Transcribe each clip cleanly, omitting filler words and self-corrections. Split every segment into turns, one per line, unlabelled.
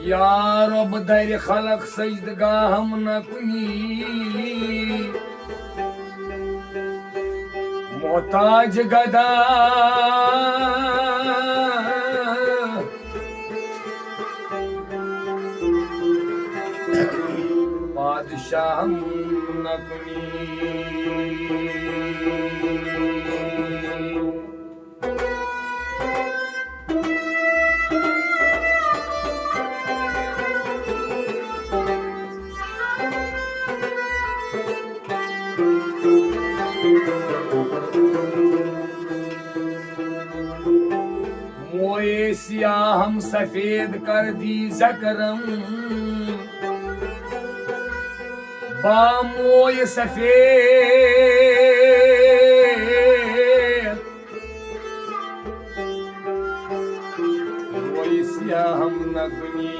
یا رب در خلق سجدگاہم نہ کنی محتاج گدا بادشاہم نہ کنی موئے سیاہم سفید کر دی زکرم با موئے سفید موئے سیاہم نہ کنی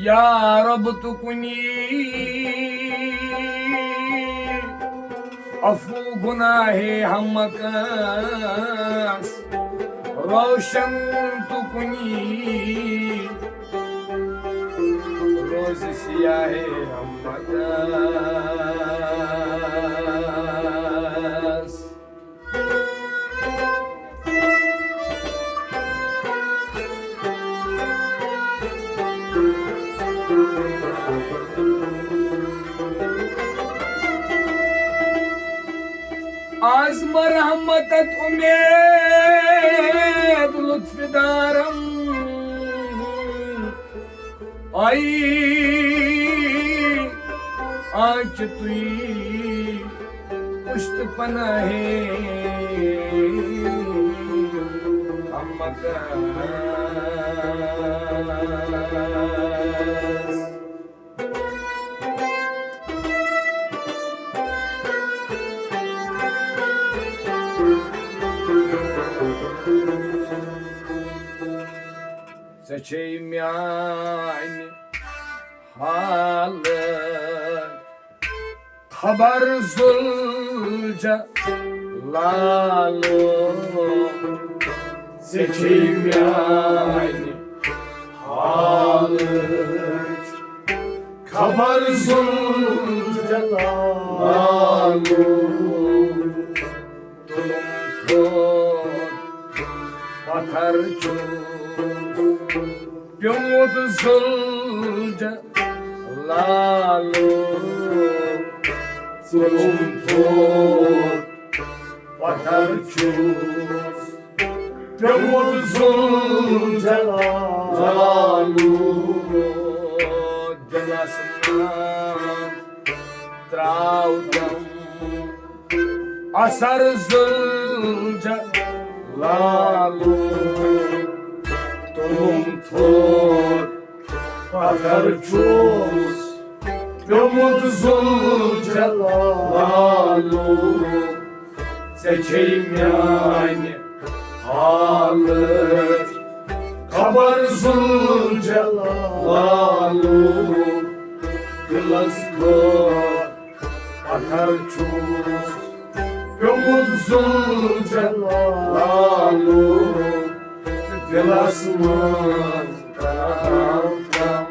یا رب تو کنی عفو گناہ ہم کس روشن تو کنی روز سیاہ ہم کس از مرحمتت امید لطف دارم آئی آنچ توی پشت پناہ ہم کس سچے میانی حالت خبر ذوالجلالو سچے میانی حالت خبر ذوالجلالو تلم تو پتھر چو پیوت ذوالجلالو تلم تو پتھر چو پیوت ذوالجلالو دل آسمان تراودم اثر ذوالجلالو تلم تھوت پتھر چوس پیومت ذوالجلالو ژے میانہِ حالت خبر ذوالجلالو دلس پتھر چوس پیومت ذوالجلالو دلس منٛز ترام ترام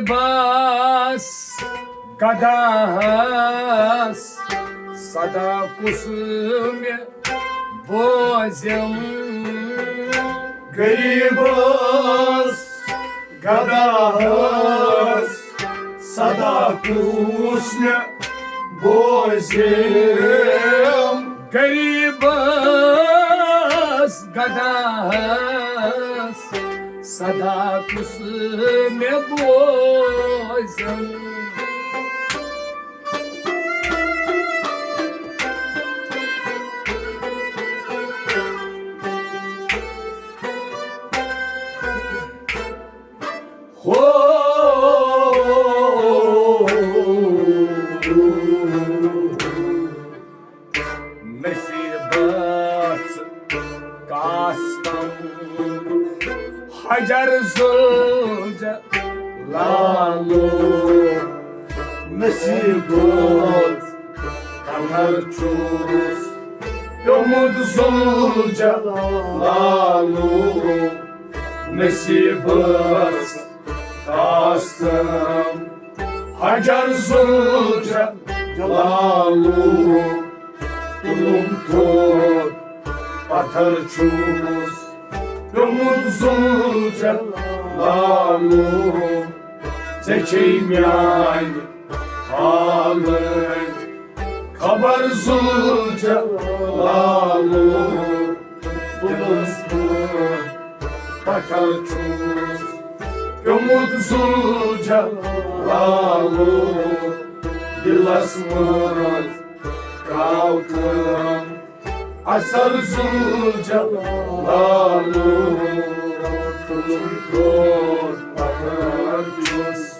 bas gadas sada kusme bozem
Garibas gadas sada kusne bozem
garibas gadas sada kusme bozem Nesibat kastam hajar zulca lalu
Nesibat
kamarcus yomud zulca lalu nesibat kastam hajar zulca lalu tulum tur atar çuz yomud zulca lalu çekeyim alır kabar zulca lalu bulur atar çuz yomud zulca lalu dilasmaz kalkın asar zulca lalu tulur atar çuz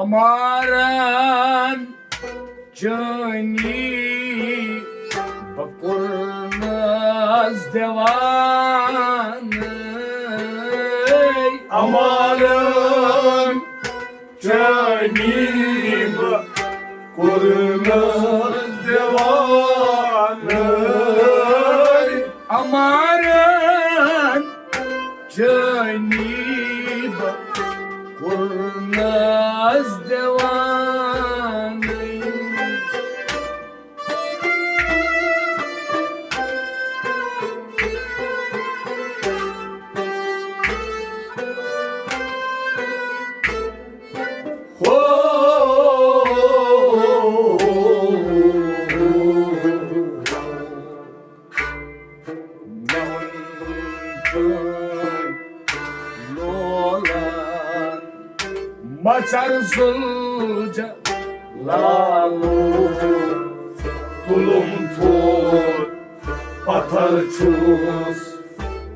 Amaran cani bakurnaz devanı
Amanın canib kurnaz devanı
Amaran cani bakurnaz devanı Maçar zulca lalu tulum tur atar çuz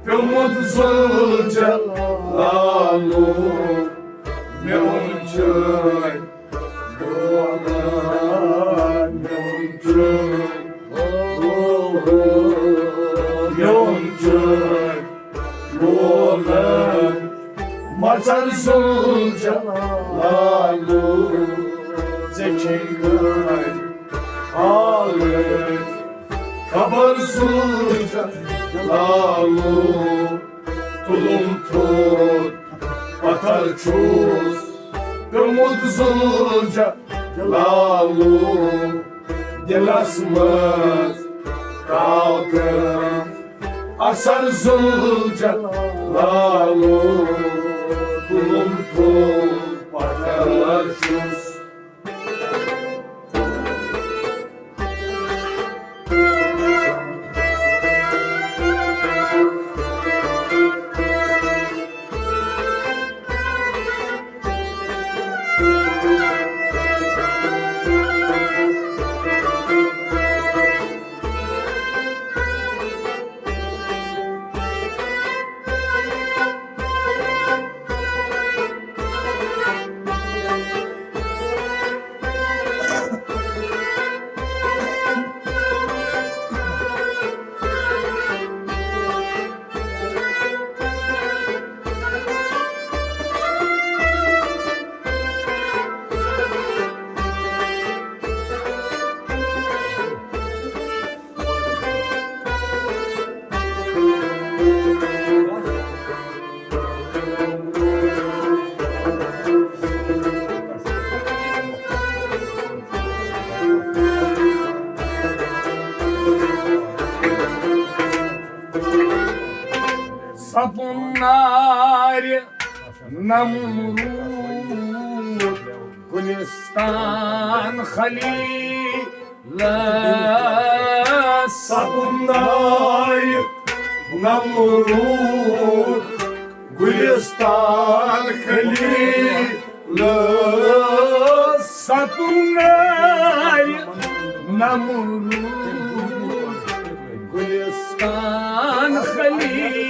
yomud zulca lalu meunçay doğalan meunçay meunçay doğalan maçar zulca lalu zekiyay alır kabar zulca lalu tulum tut atar çuz yomud zulca lalu
dilasımız kalkın asar zulcalalu tulum tul pataşus
Sapınlar Namrud Gülistan Halila
Sapınday Namrud Gülistan Halila
Sapınlar Namrud Gülistan Halila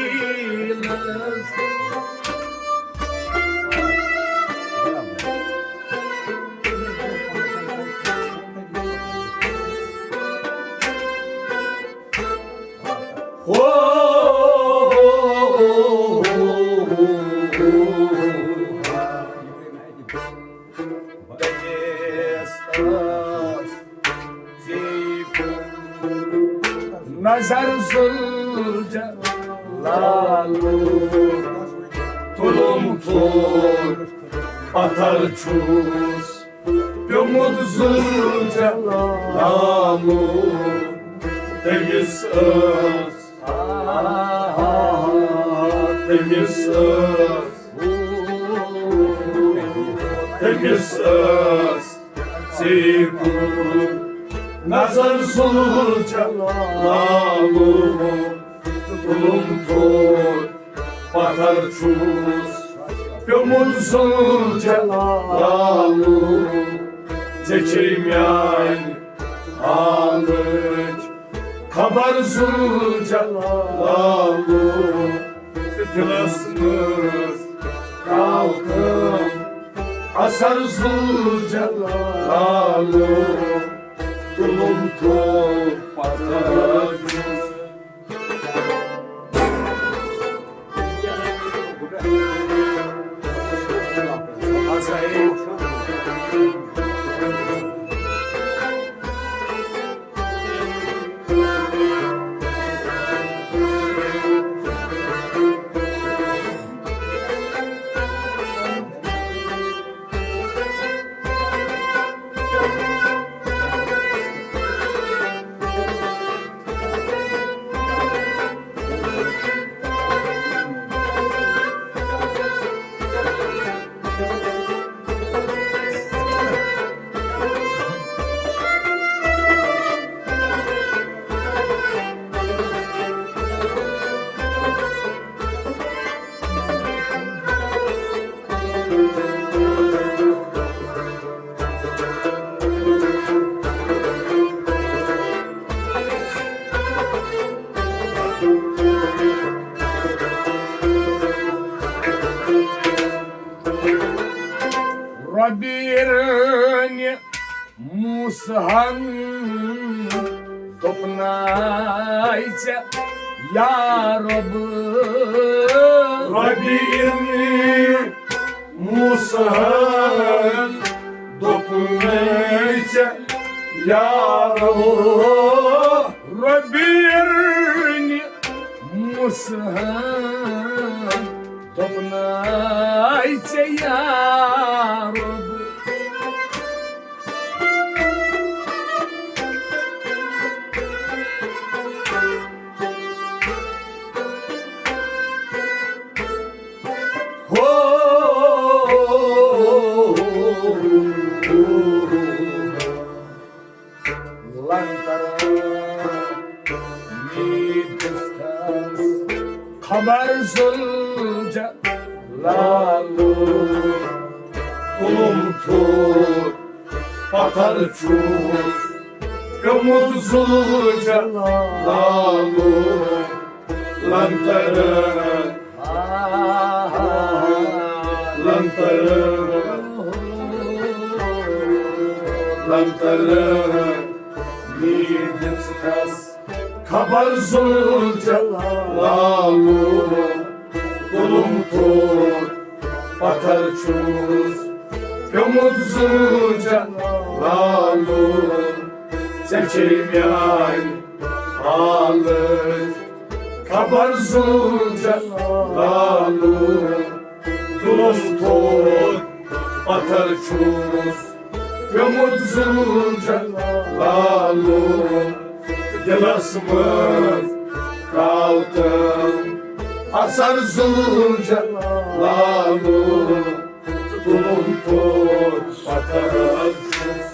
Nazar zulca lalu
tulum tul patarçus Yumut zulcalalu temiz öz temiz öz temiz öz Sikur nazar zulcalalu tulum tul patarçus Yumut zulcalalu Çekimyan alıç Kabar zulcalalu Tilasınız kalkın Asar zulcalalu Tulum tul patarçus Rabirni Mushan Topnayca Ya Rabbi Rabirni Musa'nın dokunmayca Ya
Rabirni Mushan Topnayca Ya Rabbi
kulum tut, batar çuz, umutsuzca lalu, lantarın, lantarın, lantarın, midesiz kabarsızca lalu, kulum tut, batar çuz, umutsuzca lalu, seçilmeyen alır, kabarsızca lalu, kulum tut, batar çuz, umutsuzca lalu, dilasımız kaldım, asarsızca lalu, kulum tut, batar çuz.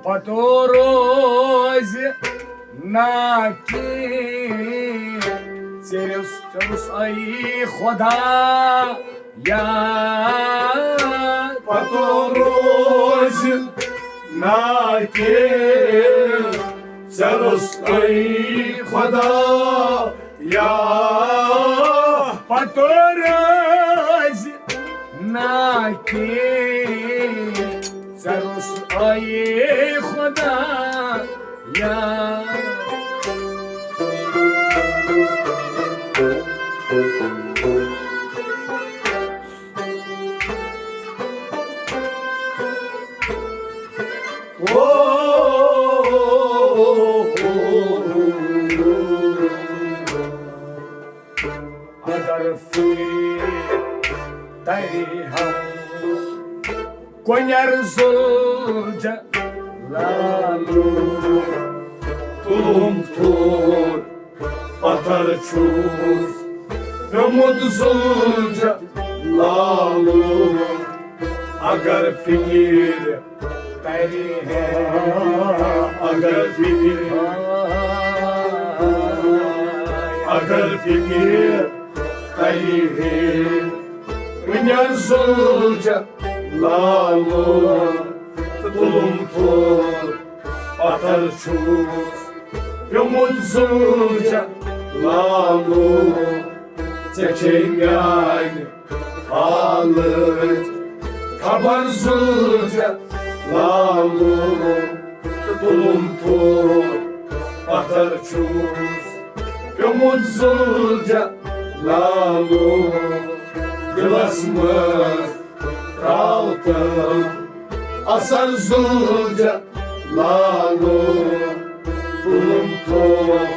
По дорозі на через ай хода я по дорозі на через ай хода я по дорозі на ای خدا یا اگر تیری هم Koyarızca lalu, tulum tut, batar çuz, umutsuzca lalu, agar fikir teri agar fikir teri koyarızca lalu, tulum tut, batar çuz, umutsuzca lalu, seçilmeyen alır, kabarsızca lalu, tulum tut, batar çuz, umutsuzca lalu, dilasımız kaldım, asarsızca lalu, kulum toplarsız.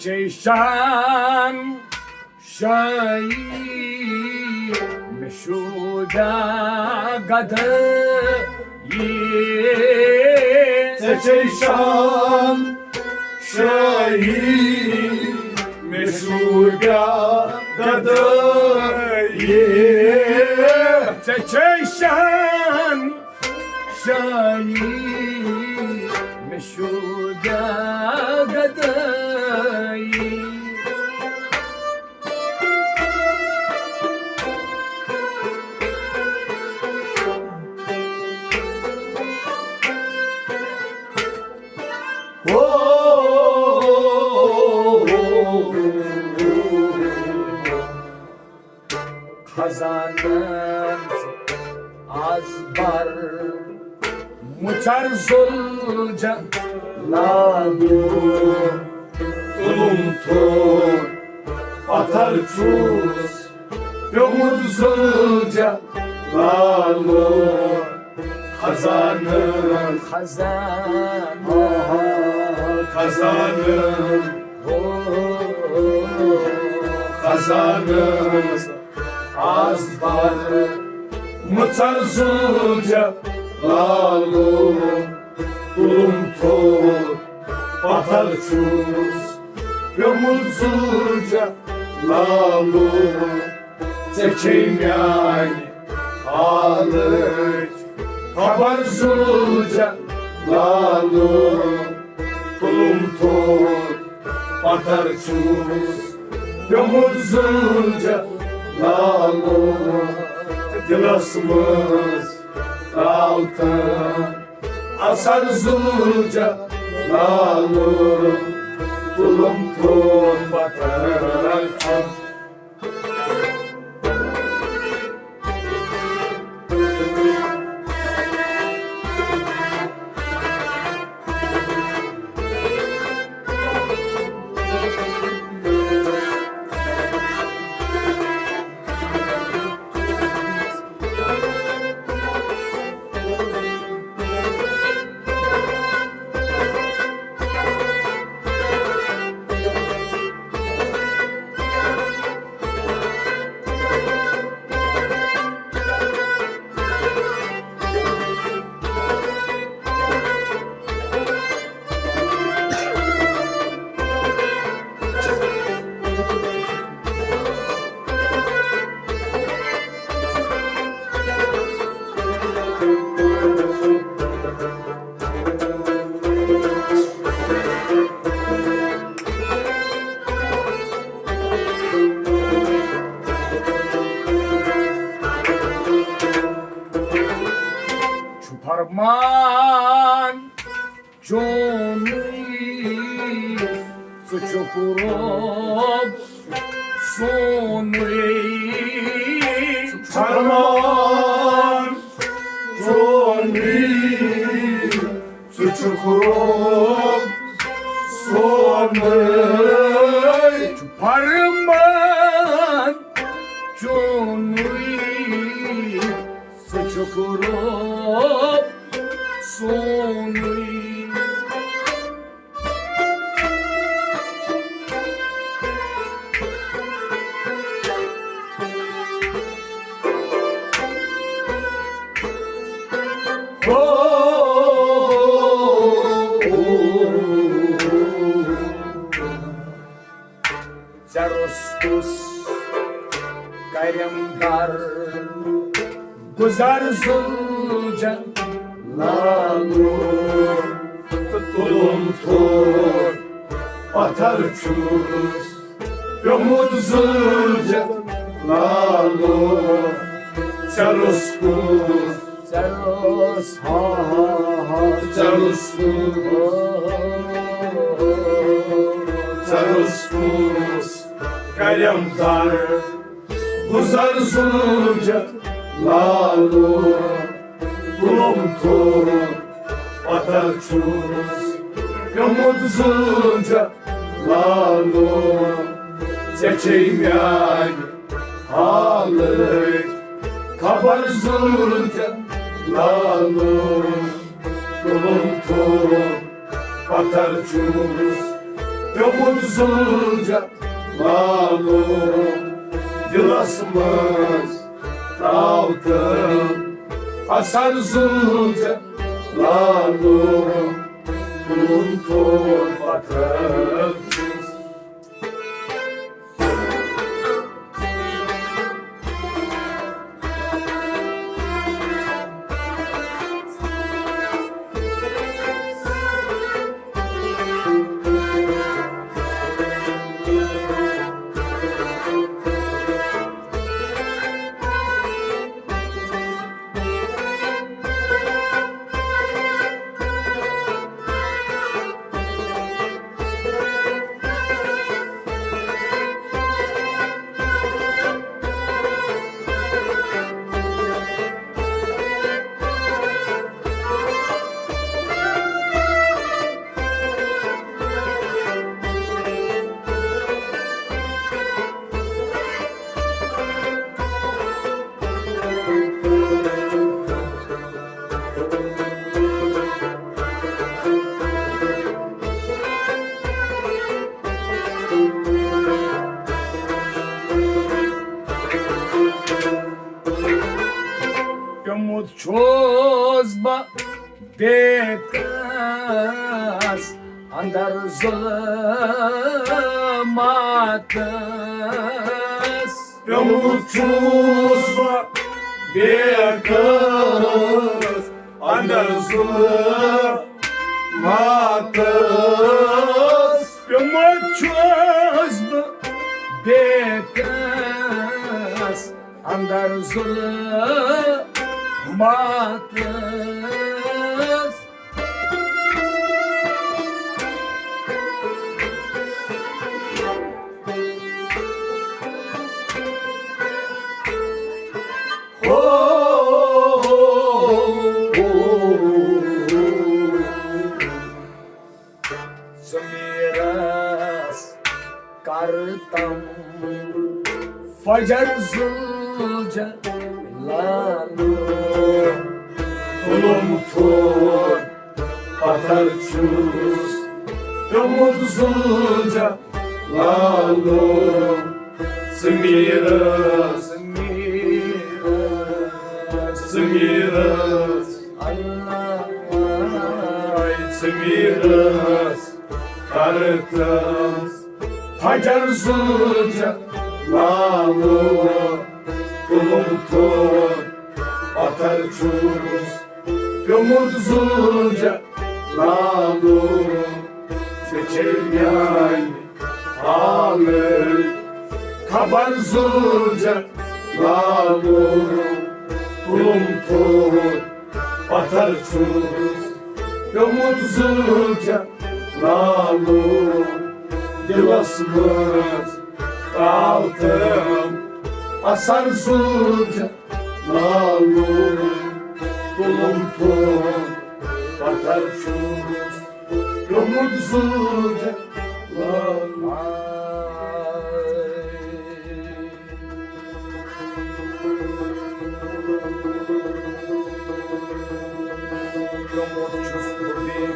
چشان شایی مشودا گدایی
چشان شایی مشودا گدایی
چشان شایی مشودا گدایی Kazanım az bar Muçar zulca Lalu
Tulum tur atar çuz Umutsuzca lalu kazanım
Kazan
kazanım kazanım az var Mutsuzca lalu tulum tur atar çuz Umutsuzca lalu Çekeyim yani alıç Kabarsuzca lalu Kulum tur atar çuz Umutsuzca lalu Dilasımız altın Asar zulca lalu Tulum tur batar çuz Parman Johnny Suçukurup Sonri Parman Johnny Suçukurup Sonri
Parman Johnny Suçukurup Sonri Zarostus Karyamdar Guzar zulca
Lalu Tulum tur atar çuz Umutsuzca lalu Çaruskus
Zaros ha
Çaruskus Kalyamdar Guzar zulca lalu Tulum tur atar çuz Umutsuzca lalu Çekeyim yani halık Kabarsuzca lalu Tulum tur atar çuz umutsuzca malum dilasımız dağıtım asarsızca malum buluntur batımsız.
Çözba bekaz andar zulmatas
Umutsuzca bir kız andarsın matas.
Çözba bekaz andar zulmatas Semiras kartam fajar zulca lalu
Buluntur batarçuz umutsuzca malum semiras semiras semiras kartız facarsızca malum buluntur batarçuz umutsuzca malum seçilmeyen alır kabarsızca malum buluntur batarçuz umutsuzca malum dilasımız altın asarsızca malum buluntur batarçuz umutsuzca malum.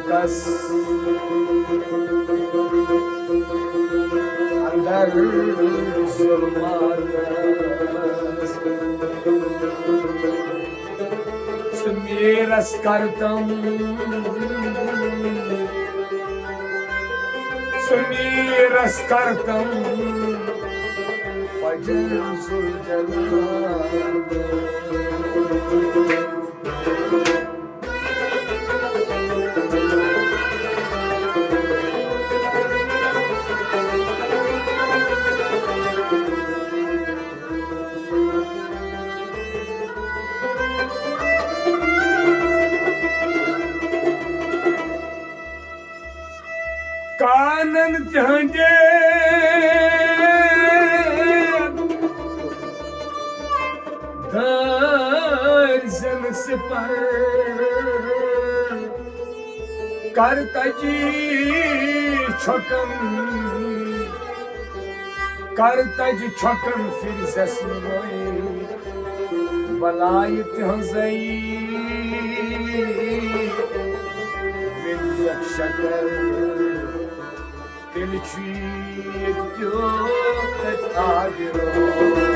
Kas andar zulmatas Semiras kartam Semiras kartam fajar zulca कानन चंजे दर्शन सिपर करतजी छकन फिर जस्न गोई बलायत हंसई मिल शकर दिल الشيء يكتب تتعبره